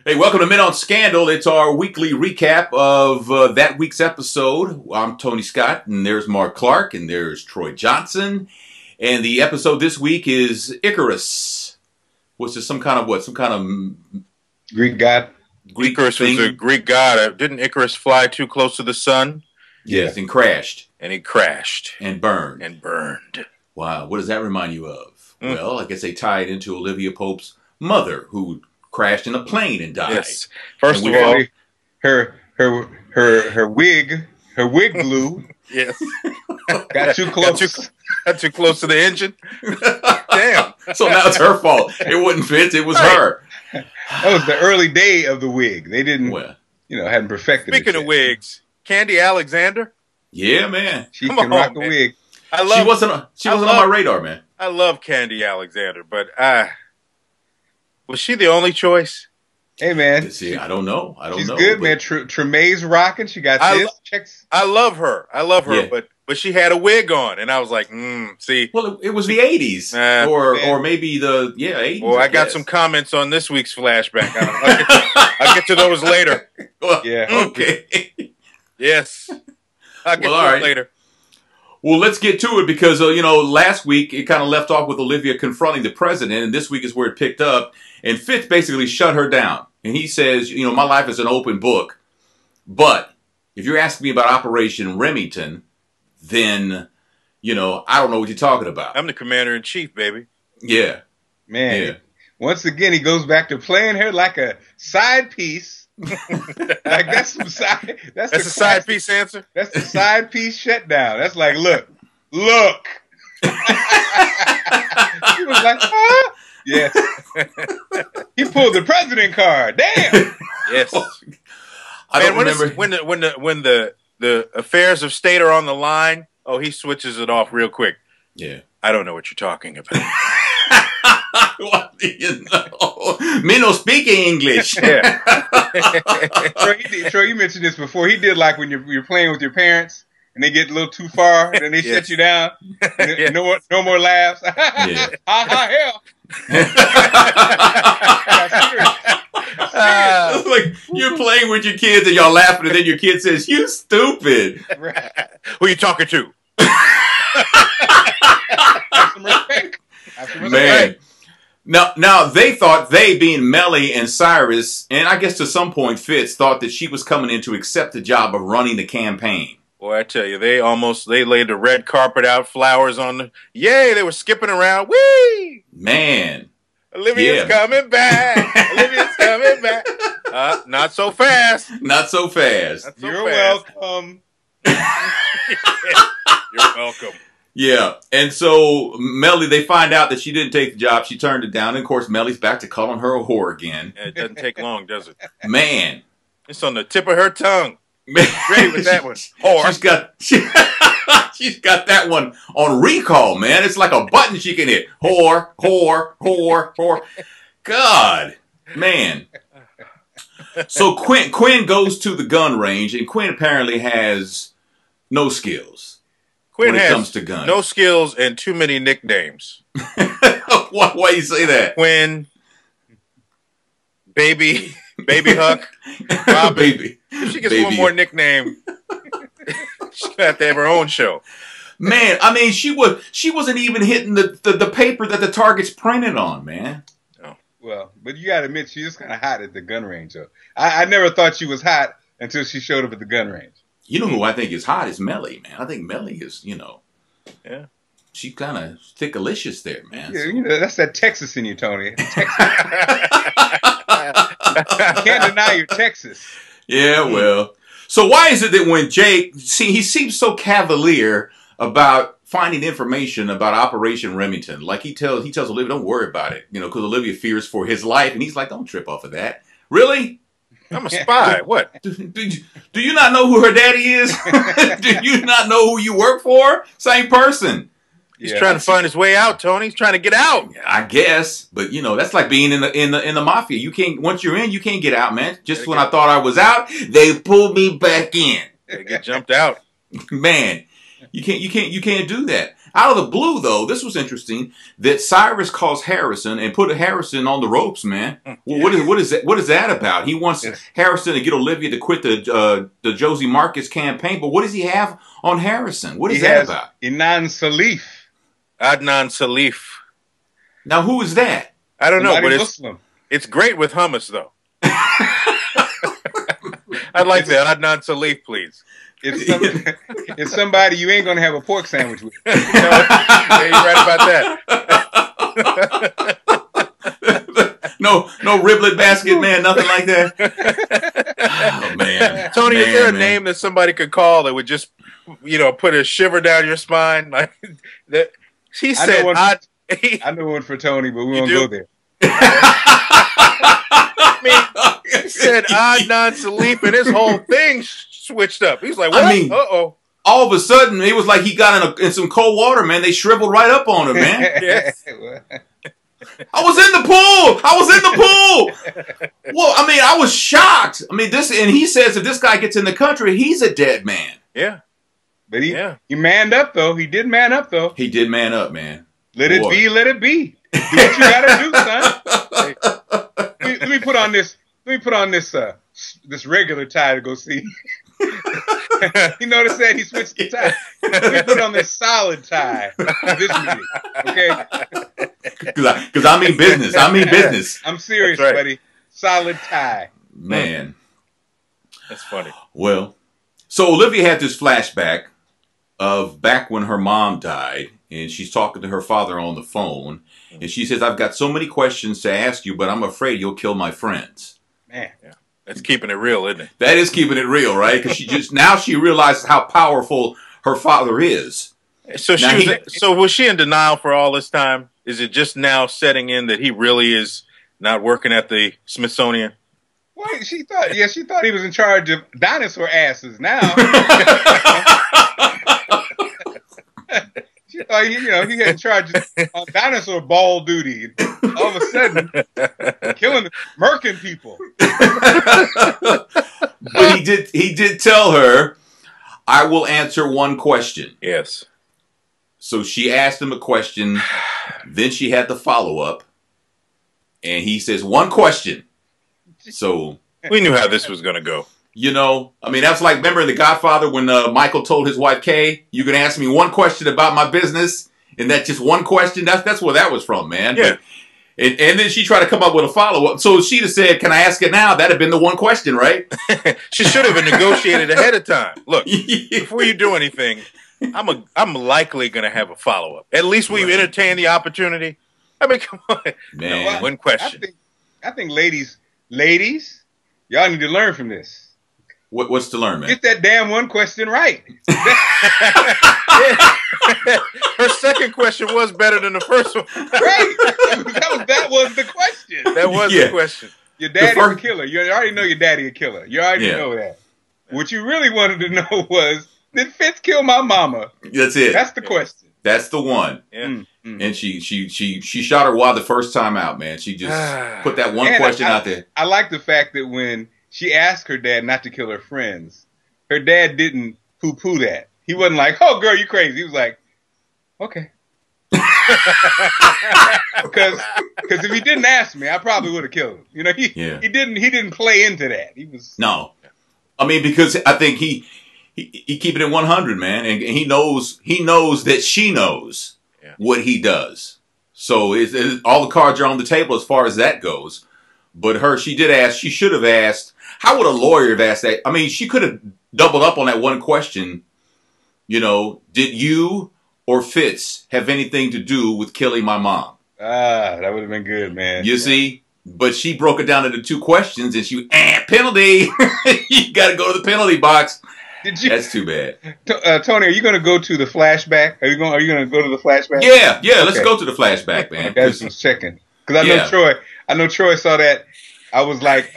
Hey, welcome to Men on Scandal. It's our weekly recap of that week's episode. I'm Tony Scott, and there's Mark Clark, and there's Troy Johnson. And the episode this week is Icarus, which is some kind of what? Some kind of Greek god? Icarus was a Greek god. Didn't Icarus fly too close to the sun? Yes, and crashed. And he crashed. And burned. And burned. Wow, what does that remind you of? Well, I guess they tie it into Olivia Pope's mother, who crashed in a plane and died. Yes. First of all, her wig glue. Yes. Got too close. Got too close to the engine. Damn. So now it's her fault. It wouldn't fit. It was her. That was the early day of the wig. They didn't, hadn't perfected it. Speaking of wigs, Candy Alexander. Yeah, man. She can rock a wig. She wasn't on my radar, man. I love Candy Alexander, but was she the only choice? Hey, man. See, I don't know. She's good, man. Tremay's rocking. She got checks. I love her. Yeah. But she had a wig on, and I was like, see. Well, it was the 80s. Or maybe the 80s. Well, I got some comments on this week's flashback. I'll get to those later. Well, okay. Yes. I'll get to those later. Well, let's get to it because, last week it kind of left off with Olivia confronting the president, and this week is where it picked up. And Fitz basically shut her down. And he says, my life is an open book. But if you're asking me about Operation Remington, then, I don't know what you're talking about. I'm the commander-in-chief, baby. Yeah. Man. Yeah. Once again, he goes back to playing her like a side piece. That's a side piece answer? That's the side piece shutdown. That's like, look. He was like, huh? Yes. He pulled the president card. Damn. Yes. I don't remember when the affairs of state are on the line. Oh, he switches it off real quick. Yeah. I don't know what you're talking about. What do you know? Me no speaking English. Yeah. Troy, you mentioned this before. He did like when you're playing with your parents and they get a little too far, and then they shut you down. And no more laughs. Yeah. Hell. It's like you're playing with your kids and y'all laughing, and then your kid says, "You stupid." Right. Who are you talking to? Have some respect. Man. Now they thought, they being Melly and Cyrus, and I guess to some point Fitz, thought that she was coming in to accept the job of running the campaign. Boy, I tell you, they laid the red carpet out, flowers on the... Yay, they were skipping around. Whee! Man. Olivia's coming back. Olivia's coming back. Not so fast. Not so fast. You're welcome. You're welcome. Yeah, and so Melly, they find out that she didn't take the job. She turned it down. And, of course, Melly's back to calling her a whore again. Yeah, it doesn't take long, does it? Man. It's on the tip of her tongue. Ready with that one. Whore. She's got that one on recall, man. It's like a button she can hit. Whore, whore, whore, whore. God, man. So Quinn goes to the gun range, and Quinn apparently has no skills. Quinn when it has comes to guns. No skills and too many nicknames. Why you say that? Quinn, Baby Huck, Robin. Baby. If she gets one more nickname, she's gonna have to have her own show. Man, I mean, she wasn't even hitting the paper that the target's printed on, man. Oh. Well, but you gotta admit, she was kind of hot at the gun range, though. I never thought she was hot until she showed up at the gun range. You know who I think is hot is Melly, man. I think Melly is, yeah. She's kind of thickalicious there, man. Yeah, so. That's that Texas in you, Tony. Texas. You can't deny your Texas. Yeah, well. So why is it that when Jake, he seems so cavalier about finding information about Operation Remington, like he tells Olivia, don't worry about it, because Olivia fears for his life, and he's like, don't trip off of that. Really? I'm a spy. What? Do you not know who her daddy is? Do you not know who you work for? Same person. He's trying to find his way out, Tony. He's trying to get out. I guess, but that's like being in the mafia. You can't, once you're in, you can't get out, man. Just when I thought I was out, they pulled me back in. They get jumped out. Man, you can't do that. out of the blue, though, this was interesting that Cyrus calls Harrison and put Harrison on the ropes, man. Well, what is that about? He wants Harrison to get Olivia to quit the Josie Marcus campaign, but what does he have on Harrison? What is that about? Salif. Adnan Salif. Now, who is that? I don't know, but Muslim. It's great with hummus, though. I'd like that. Adnan Salif, please. It's somebody you ain't gonna have a pork sandwich with. Yeah, you're right about that. no riblet basket, man. Nothing like that. Oh man, Tony, is there a name that somebody could call that would just, put a shiver down your spine? Like that. He said, I know one for Tony, but we won't go there. I mean, he said Adnan Salif, and his whole thing switched up. He's like, what? I mean, all of a sudden, it was like he got in some cold water, man. They shriveled right up on him, man. Yes. I was in the pool. Well, I mean, I was shocked. I mean, and he says if this guy gets in the country, he's a dead man. Yeah. But he manned up, though. He did man up, though. He did man up, man. Let it be, let it be. Do what you gotta do, son. Let me put on this this regular tie to go see. You notice that he switched the tie. Let me put on this solid tie this meeting, okay? Because I mean business. I'm serious, right, buddy. Solid tie. Man. That's funny. Well, so Olivia had this flashback of back when her mom died, and she's talking to her father on the phone, and she says, I've got so many questions to ask you, but I'm afraid you'll kill my friends. Man. Yeah. That's keeping it real, isn't it? That is keeping it real, right? Because she realizes how powerful her father is. So was she in denial for all this time? Is it just now setting in that he really is not working at the Smithsonian? Well, she thought he was in charge of dinosaur asses now. She thought he got in charge of dinosaur ball duty. All of a sudden, murking people. But he did tell her, I will answer one question. Yes. So she asked him a question, then she had the follow-up, and he says, one question. So we knew how this was going to go. I mean, that's like, remember in The Godfather when Michael told his wife, Kay, you can ask me one question about my business, and that's just one question? That's where that was from, man. Yeah. But, and then she tried to come up with a follow-up. So she'd have said, can I ask it now? That'd have been the one question, right? She should have negotiated ahead of time. Look, before you do anything, I'm likely going to have a follow-up. At least will you entertain the opportunity? I mean, come on. Man. One question. I think ladies, y'all need to learn from this. What's to learn, man? Get that damn one question right. Her second question was better than the first one. Right. That was the question. That was the question. Your daddy's a killer. You already know your daddy a killer. You already know that. What you really wanted to know was, did Fitz kill my mama? That's it. That's the question. That's the one. Yeah. And she shot her wad the first time out, man. She just put that one question out there. I like the fact that when she asked her dad not to kill her friends, her dad didn't poo-poo that. He wasn't like, oh, girl, you crazy. He was like, okay. Because if he didn't ask me, I probably would have killed him. He didn't play into that. He was no. I mean, because I think he keeping it 100, man, and he knows that she knows what he does. So all the cards are on the table as far as that goes. But she did ask. She should have asked. How would a lawyer have asked that? I mean, she could have doubled up on that one question. Did you or Fitz have anything to do with killing my mom? That would have been good, man. You see? But she broke it down into two questions, and penalty. You got to go to the penalty box. That's too bad. Tony, are you going to go to the flashback? Are you going to go to the flashback? Yeah. Okay. Let's go to the flashback, man. I was just checking because I know Troy saw that. I was like,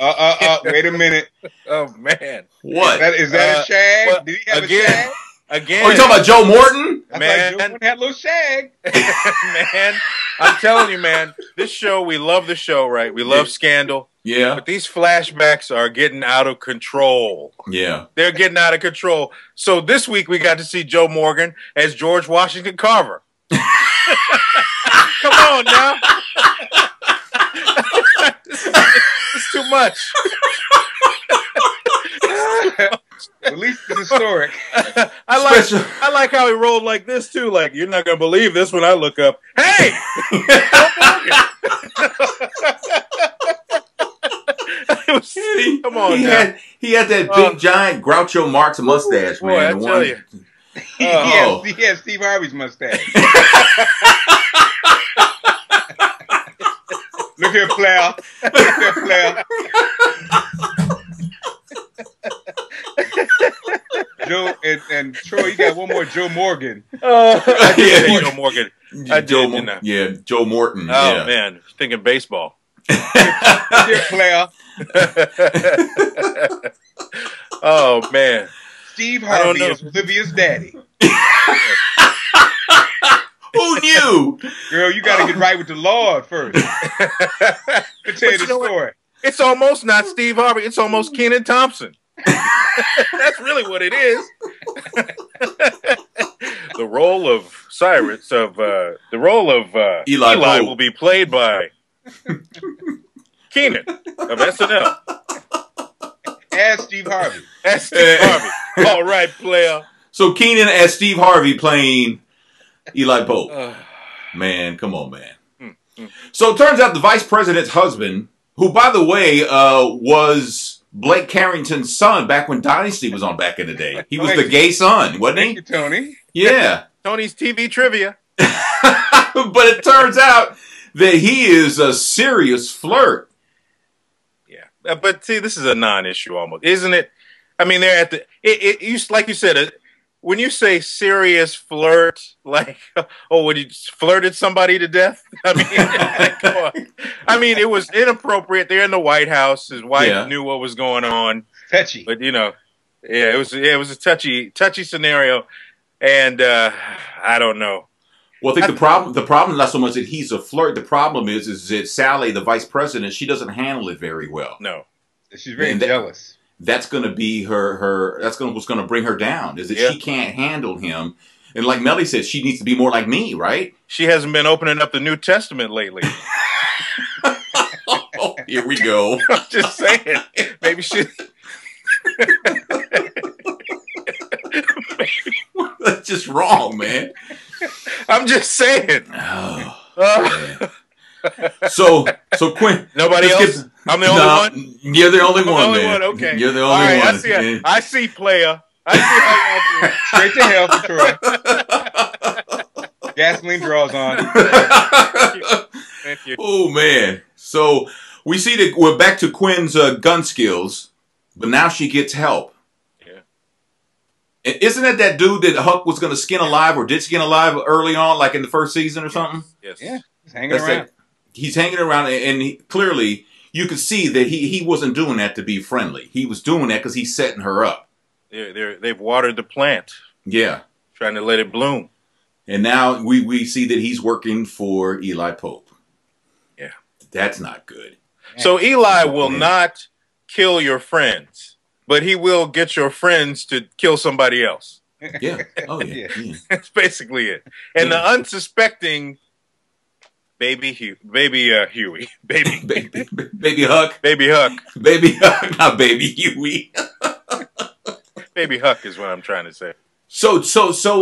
wait a minute. Oh man, what is that a shag? Did he have a shag? Again? Oh, you talking about Joe Morton? Man, Joe Morton had a little shag. Man, I'm telling you, man, this show, we love the show, right? We love Scandal. Yeah. But these flashbacks are getting out of control. Yeah. They're getting out of control. So this week we got to see Joe Morgan as George Washington Carver. Come on now. It's too much. At least it's historic. I like how he rolled like this too. Like, you're not gonna believe this when I look up. Hey, come on, he had that big giant Groucho Marx mustache, boy, man. I tell you. He had Steve Harvey's mustache. Look here, player. Look here, player. Joe and Troy, you got one more Joe Morgan. I did Joe Morgan. Joe Morton. Oh man, thinking baseball. Look here, player. Oh man, Steve Harvey is Olivia's daddy. Who knew? Girl, you got to get right with the Lord first. Let me tell you the story. It's almost not Steve Harvey. It's almost Kenan Thompson. That's really what it is. The role of Cyrus Eli will be played by Kenan of SNL. As Steve Harvey. As Steve Harvey. All right, player. So Kenan as Steve Harvey playing Eli Pope. Man, come on, man. So it turns out the vice president's husband, who, by the way, was Blake Carrington's son back when Dynasty was on back in the day. He was the gay son, wasn't he? Thank you, Tony. Yeah. Tony's TV trivia. But it turns out that he is a serious flirt. Yeah. But see, this is a non-issue almost, isn't it? I mean, they're at the, like you said, when you say serious flirt, like, oh, when you flirted somebody to death? I mean, come on. I mean, it was inappropriate. They're in the White House. His wife knew what was going on. Touchy. But, you know, it was a touchy scenario. And I don't know. Well, I think the problem not so much that he's a flirt. The problem is that Sally, the vice president, she doesn't handle it very well. No. She's very jealous. That's going to be what's going to bring her down, is that she can't handle him. And like Melly said, she needs to be more like me, right? She hasn't been opening up the New Testament lately. Oh, here we go. I'm just saying. Maybe she... That's just wrong, man. I'm just saying. Oh, So Quinn. Nobody else? I'm the only one? You're the only one, man. One, okay. You're the only one. I see, player. I see how straight to hell for Troy. Gasoline draws on. Thank you. Oh, man. So we see that we're back to Quinn's gun skills, but now she gets help. Yeah. And isn't that dude that Huck was going to skin alive or did skin alive early on, like in the first season or something? Yes. Yeah. He's hanging around. He's hanging around, and clearly you could see that he wasn't doing that to be friendly. He was doing that because he's setting her up. They've watered the plant. Yeah. Trying to let it bloom. And now we see that he's working for Eli Pope. Yeah. That's not good. So Eli will not kill your friends, but he will get your friends to kill somebody else. Yeah. Oh, yeah. That's basically it. And the unsuspecting baby Huey. Baby Huck. Baby Huck. Baby Huck, not baby Huey. Baby Huck is what I'm trying to say. So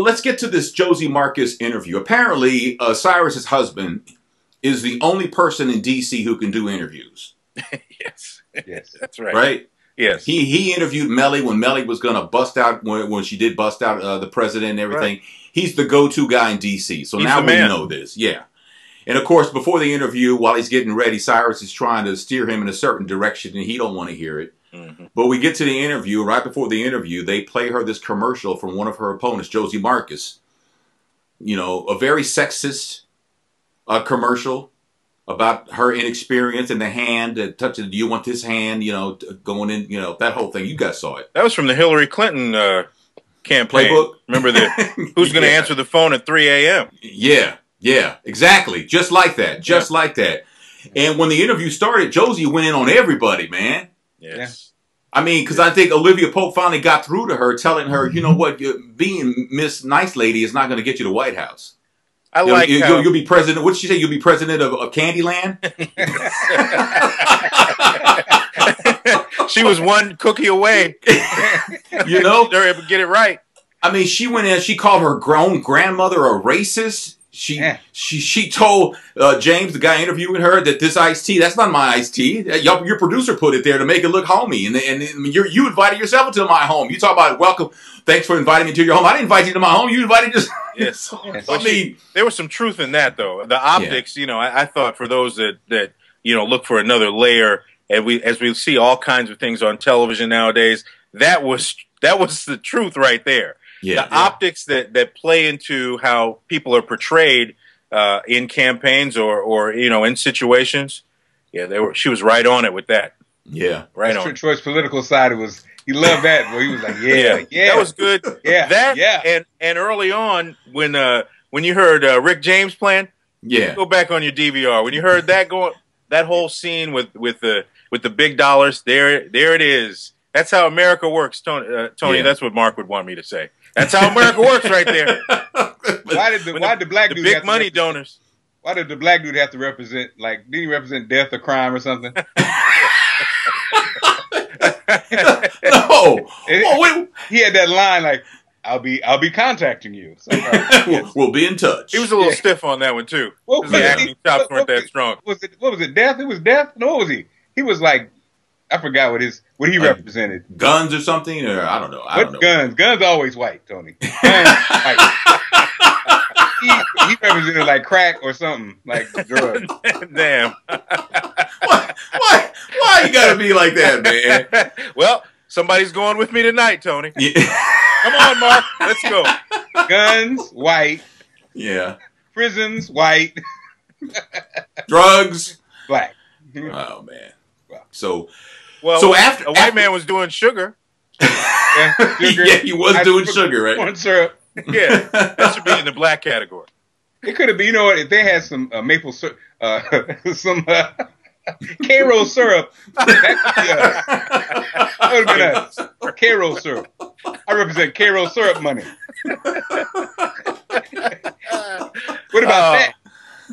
let's get to this Josie Marcus interview. Apparently, Cyrus's husband is the only person in D.C. who can do interviews. Yes, that's right. Right? Yes. He interviewed Melly when Melly was going to bust out, when she did bust out the president and everything. Right. He's the go-to guy in D.C. So now we know this. Yeah. And of course, before the interview, while he's getting ready, Cyrus is trying to steer him in a certain direction, and he don't want to hear it. Mm-hmm. But we get to the interview. Right before the interview, they play her this commercial from one of her opponents, Josie Marcus. You know, a very sexist commercial about her inexperience and the hand that touches. Do you want this hand? You know, going in. You know, that whole thing. You guys saw it. That was from the Hillary Clinton campaign. Playbook. Remember the who's going to answer the phone at 3 a.m. Yeah, exactly. Just like that. Just like that. And when the interview started, Josie went in on everybody, man. Yes. I mean, because I think Olivia Pope finally got through to her, telling her, you know what, being Miss Nice Lady is not going to get you to White House. I like how you'll be president. What did she say? You'll be president of Candyland. She was one cookie away. You know, they're able to get it right. I mean, she went in. She called her grown grandmother a racist. She told James, the guy interviewing her, that this iced tea, that's not my iced tea. Your producer put it there to make it look homey. And you invited yourself into my home. You talk about welcome. Thanks for inviting me to your home. I didn't invite you to my home. You invited yourself. Yes. I mean, there was some truth in that, though. The optics, you know, I thought for those that you know look for another layer, and as we see all kinds of things on television nowadays, that was the truth right there. Yeah, the optics that play into how people are portrayed in campaigns or you know in situations. Yeah, she was right on it with that. Yeah, right on. Troy's political side was he loved that. Well, he was like, yeah, that was good. And early on when you heard Rick James playing, go back on your DVR when you heard that that whole scene with the big dollars. There it is. That's how America works, Tony. Tony, that's what Mark would want me to say. That's how America works right there. Why did the black dude big money donors? Why did the black dude have to represent, like, did he represent death or crime or something? No. He had that line like, I'll be contacting you. Like, we'll be in touch. He was a little stiff on that one too. The acting chops weren't that strong. What was it? Death? It was death? No, what was he? He was like, I forgot what he represented. Guns or something, or I don't know. I don't know. Guns? Guns always white, Tony. Guns, white. He represented like crack or something, like drugs. Damn. Why you gotta be like that, man? Well, somebody's going with me tonight, Tony. Yeah. Come on, Mark. Let's go. Guns, white. Yeah. Prisons, white. Drugs, black. Oh man. So after a white man was doing sugar. Sugar. Yeah, he was doing sugar, right? Corn syrup. Yeah, that should be in the black category. It could have been, you know what, if they had some maple syrup, some K-Roll syrup, that would have been a K-Roll syrup. I represent K-Roll syrup money. What about that?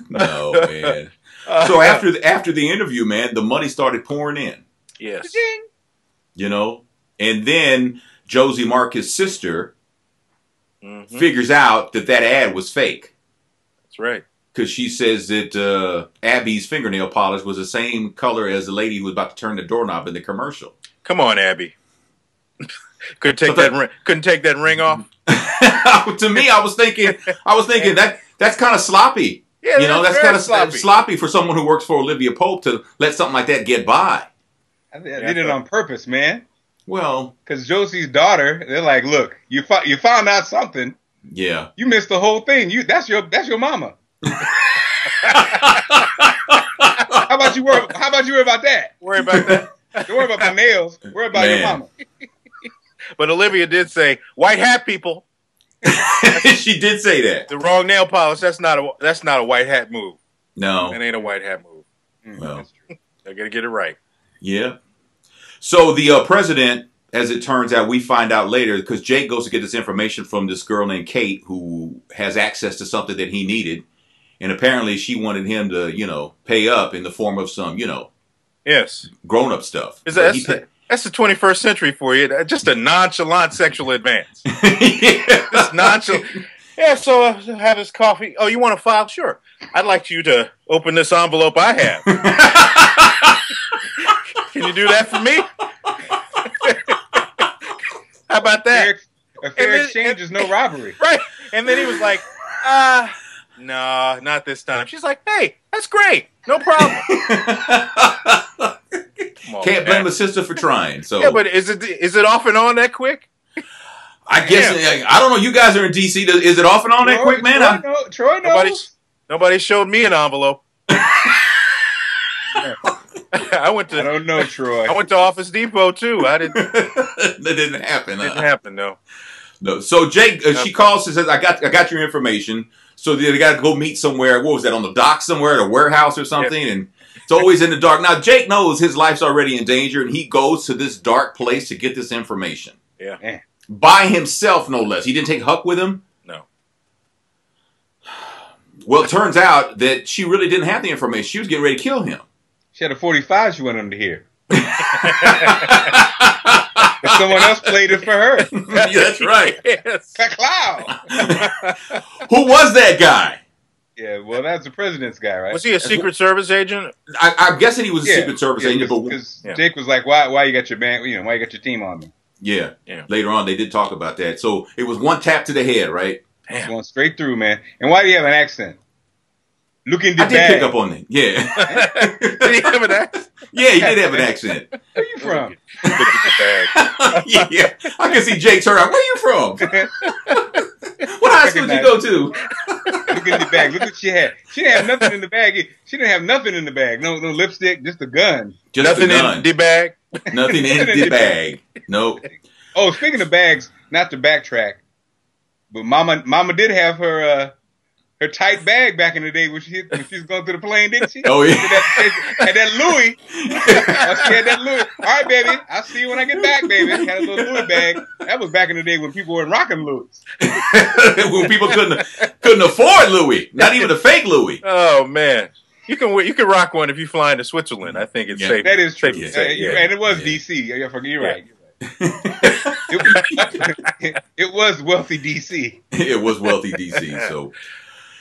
No, man. So after the interview, man, the money started pouring in. Yes. You know? And then Josie Marcus' sister figures out that ad was fake. That's right. Because she says that Abby's fingernail polish was the same color as the lady who was about to turn the doorknob in the commercial. Come on, Abby. Couldn't take that ring off. To me, I was thinking that's kind of sloppy. Yeah, you know, that's kind of sloppy for someone who works for Olivia Pope to let something like that get by. I did it on purpose, man. Well, because Josie's daughter, they're like, look, you found out something. Yeah. You missed the whole thing. That's your mama. How about you worry about that? Worry about that. Don't worry about my nails. Worry about your mama. But Olivia did say, "White hat people." She did say that. The wrong nail polish. That's not a white hat move. No, that ain't a white hat move. Well, that's true. I gotta get it right. Yeah. So the president, as it turns out, we find out later because Jake goes to get this information from this girl named Kate who has access to something that he needed, and apparently she wanted him to, you know, pay up in the form of some, you know, grown up stuff. That's the 21st century for you. Just a nonchalant sexual advance. Just nonchalant. Yeah, so I have this coffee. Oh, you want a file? Sure. I'd like you to open this envelope I have. Can you do that for me? How about that? A fair exchange is no robbery. Right. And then he was like, no, not this time. She's like, hey, that's great. No problem. Can't blame a sister for trying. So yeah, but is it off and on that quick? I guess I don't know. You guys are in DC. Is it off and on that quick, man? Troy knows. Nobody showed me an envelope. I don't know, Troy. I went to Office Depot too. I didn't. That didn't happen. Didn't happen. No. No. So Jake, she calls and says, "I got your information." So they got to go meet somewhere. What was that, on the dock somewhere, at a warehouse or something? Yeah. And it's always in the dark. Now Jake knows his life's already in danger, and he goes to this dark place to get this information. Yeah. By himself, no less. He didn't take Huck with him. No. Well, it turns out that she really didn't have the information. She was getting ready to kill him. She had a 45 she went under here. Someone else played it for her. Yeah, that's right. Yes. Cloud. Who was that guy? Yeah, well, that's the president's guy, right? Was he a Secret Service agent? I'm guessing he was a Secret Service agent, but because Jake was like, "Why you got your band? You know, why you got your team on me?" Yeah. Later on, they did talk about that. So it was one tap to the head, right? Damn. Going straight through, man. And why do you have an accent? Look in the bag. I did pick up on it. Yeah. Did he have an accent? Yeah, he did have an accent. Where you from? Look at the bag. Yeah. I can see Jake turn around. Where you from? What high school did you go to? Look in the bag. Look what she had. She didn't have nothing in the bag. She didn't have nothing in the bag. No lipstick, just a gun. Just nothing in the bag. Nothing in the bag. Nope. Oh, speaking of bags, not to backtrack, but Mama did have her tight bag back in the day when she was going through the plane, didn't she? Oh, yeah. Had that Louis. Oh, she had that Louis. All right, baby. I'll see you when I get back, baby. Had a little Louis bag. That was back in the day when people weren't rocking Louis. When people couldn't afford Louis. Not even a fake Louis. Oh, man. You can rock one if you fly into Switzerland. I think it's safe. That is true. Safe and it was D.C. You're right. It was wealthy D.C. It was wealthy D.C.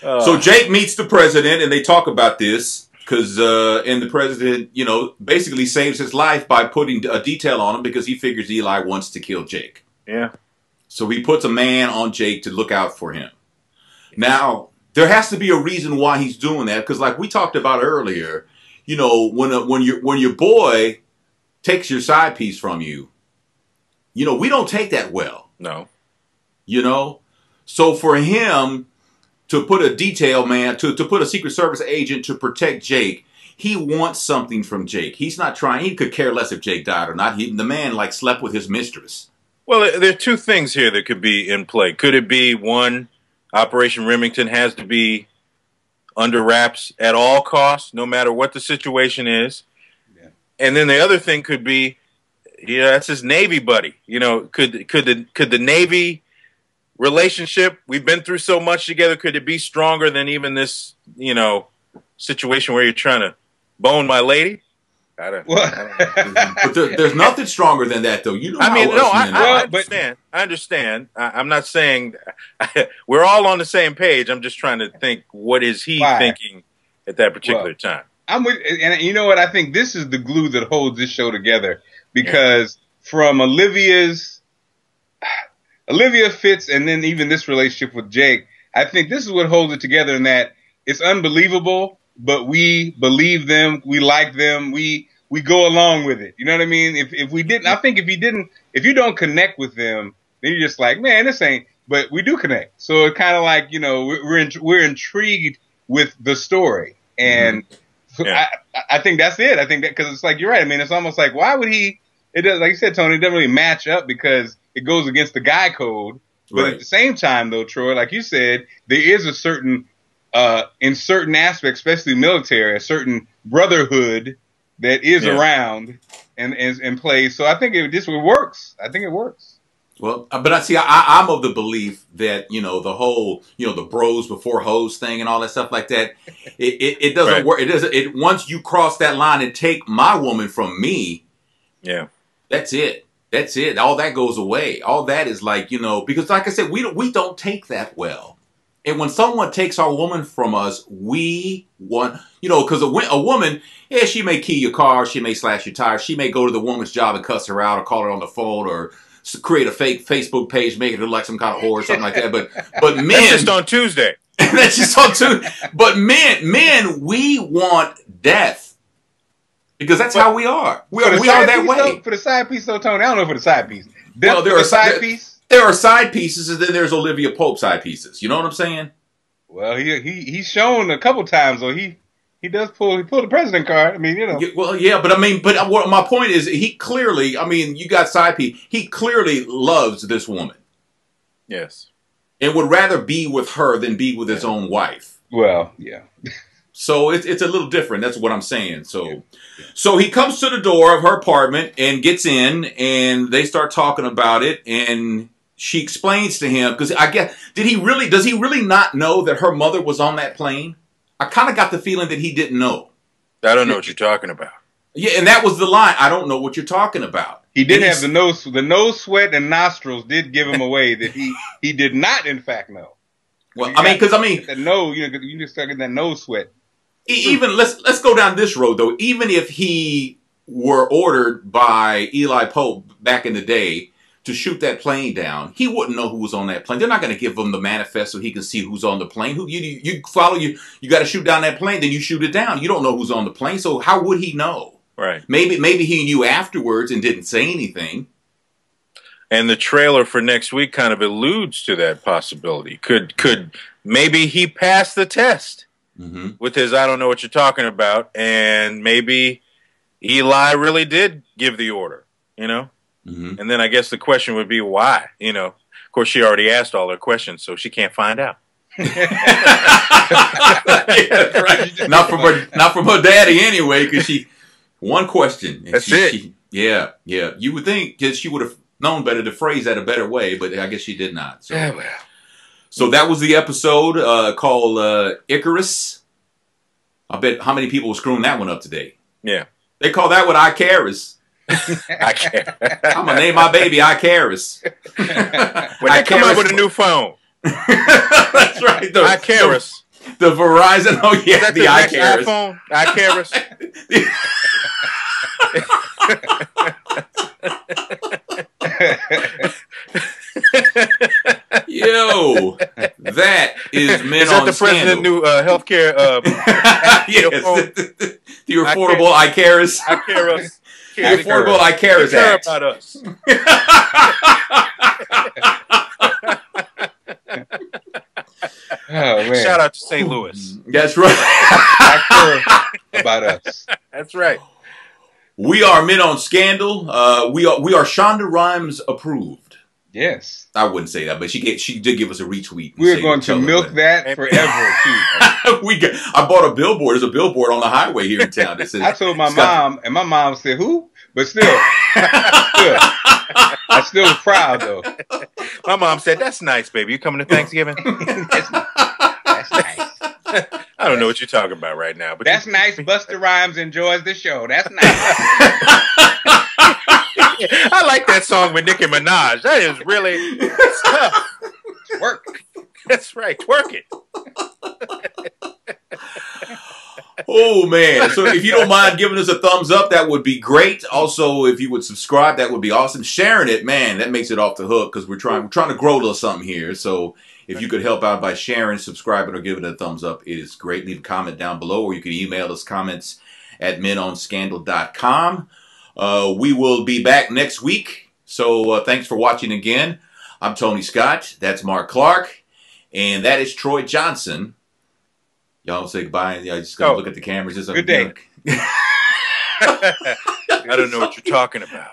So Jake meets the president, and they talk about this because, and the president, basically saves his life by putting a detail on him because he figures Eli wants to kill Jake. Yeah. So he puts a man on Jake to look out for him. Now, there has to be a reason why he's doing that because, like we talked about earlier, when your boy takes your side piece from you, we don't take that well. No. So for him to put a detail man, to put a Secret Service agent to protect Jake, he wants something from Jake. He's not trying. He could care less if Jake died or not. The man slept with his mistress. Well, there are two things here that could be in play. Could it be one, Operation Remington has to be under wraps at all costs, no matter what the situation is. Yeah. And then the other thing could be, that's his Navy buddy. Could the Navy relationship, we've been through so much together, could it be stronger than even this, situation where you're trying to bone my lady? I don't know. But there's nothing stronger than that, though. I understand. I'm not saying we're all on the same page. I'm just trying to think, what is he thinking at that particular time? I'm with, and you know what? I think this is the glue that holds this show together because from Olivia, Fitz, and then even this relationship with Jake, I think this is what holds it together in that it's unbelievable, but we believe them, we like them, we go along with it. You know what I mean? If we didn't, I think if you don't connect with them, then you're just like, man, this ain't, but we do connect. So it's kind of like, we're intrigued with the story. And I think that's it. I think that, cause it's like, you're right. I mean, it's almost like, why would he, it does, like you said, Tony, it doesn't really match up because it goes against the guy code. But at the same time, though, Troy, like you said, there is a certain, in certain aspects, especially military, a certain brotherhood that is around and plays. So I think this works. I think it works. Well, but I'm of the belief that, the whole, the bros before hoes thing and all that stuff like that, it doesn't work. It doesn't, once you cross that line and take my woman from me, that's it. That's it. All that goes away. All that is like, because like I said, we don't take that well. And when someone takes our woman from us, we want, because a woman, she may key your car, she may slash your tires, she may go to the woman's job and cuss her out or call her on the phone or create a fake Facebook page, make it look like some kind of whore or something like that. But men, that's just on Tuesday. That's just on Tuesday. But men, we want death. Because that's how we are. We are that way. Though, for the side piece, though, Tony, I don't know for the side piece. Well, there are side piece. There are side pieces, and then there's Olivia Pope side pieces. You know what I'm saying? Well, he's shown a couple times, though. He pulled the president card. I mean, Well, yeah, but my point is, he clearly, you got side piece. He clearly loves this woman. Yes. And would rather be with her than be with his own wife. Well, yeah. So it's a little different. That's what I'm saying. So he comes to the door of her apartment and gets in, and they start talking about it. And she explains to him, because I guess, does he really not know that her mother was on that plane? I kind of got the feeling that he didn't know. I don't know what you're talking about. Yeah, and that was the line. I don't know what you're talking about. He did have the nose sweat and nostrils did give him away that he did not, in fact, know. Well, the nose, you just start getting that nose sweat. Even let's go down this road though. Even if he were ordered by Eli Pope back in the day to shoot that plane down, he wouldn't know who was on that plane. They're not going to give him the manifest so he can see who's on the plane. Who you follow you got to shoot down that plane, then you shoot it down. You don't know who's on the plane, so how would he know? Right. Maybe he knew afterwards and didn't say anything. And the trailer for next week kind of alludes to that possibility. Could maybe he passed the test with his "I don't know what you're talking about," and maybe Eli really did give the order, And then I guess the question would be why, Of course, she already asked all her questions, so she can't find out. Yeah, right. Not from her daddy anyway, because she one question. That's it. Yeah. You would think that she would have known better to phrase that a better way, but I guess she did not. So, yeah, well. So that was the episode called Icarus. I bet how many people were screwing that one up today. Yeah. They call that one Icarus. I'm going to name my baby Icarus. When they come up with a new phone. That's right. Icarus. The Verizon. Oh, yeah, the Icarus. iPhone? Icarus. Yo, that is Men Is that on the president's new healthcare? Yes, the affordable Icarus. Icarus. The affordable Icarus care Act. about us. Oh man! Shout out to St. Louis. That's right. I care about us. That's right. We are Men on Scandal. We are Shonda Rhimes approved. Yes. I wouldn't say that, but she did give us a retweet. We're going to milk that forever too. I bought a billboard. There's a billboard on the highway here in town that says. I told my mom, and my mom said, "Who?" But still, I'm still proud though. My mom said, "That's nice, baby. You coming to Thanksgiving?" That's nice. I don't know what you're talking about right now, but that's nice. Busta Rhymes enjoys the show. That's nice. I like that song with Nicki Minaj. That is really tough. Work. That's right. Twerk it. Oh man! So if you don't mind giving us a thumbs up, that would be great. Also, if you would subscribe, that would be awesome. Sharing it, man, that makes it off the hook because we're trying to grow a little something here. So if you could help out by sharing, subscribing, or giving it a thumbs up, it is great. Leave a comment down below, or you can email us comments at menonscandal.com. We will be back next week. So thanks for watching again. I'm Tony Scott. That's Mark Clark, and that is Troy Johnson. Y'all say goodbye. Y'all just gonna look at the cameras. Just good day. I don't know what you're talking about.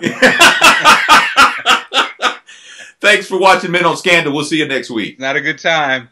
Thanks for watching Men on Scandal. We'll see you next week. Not a good time.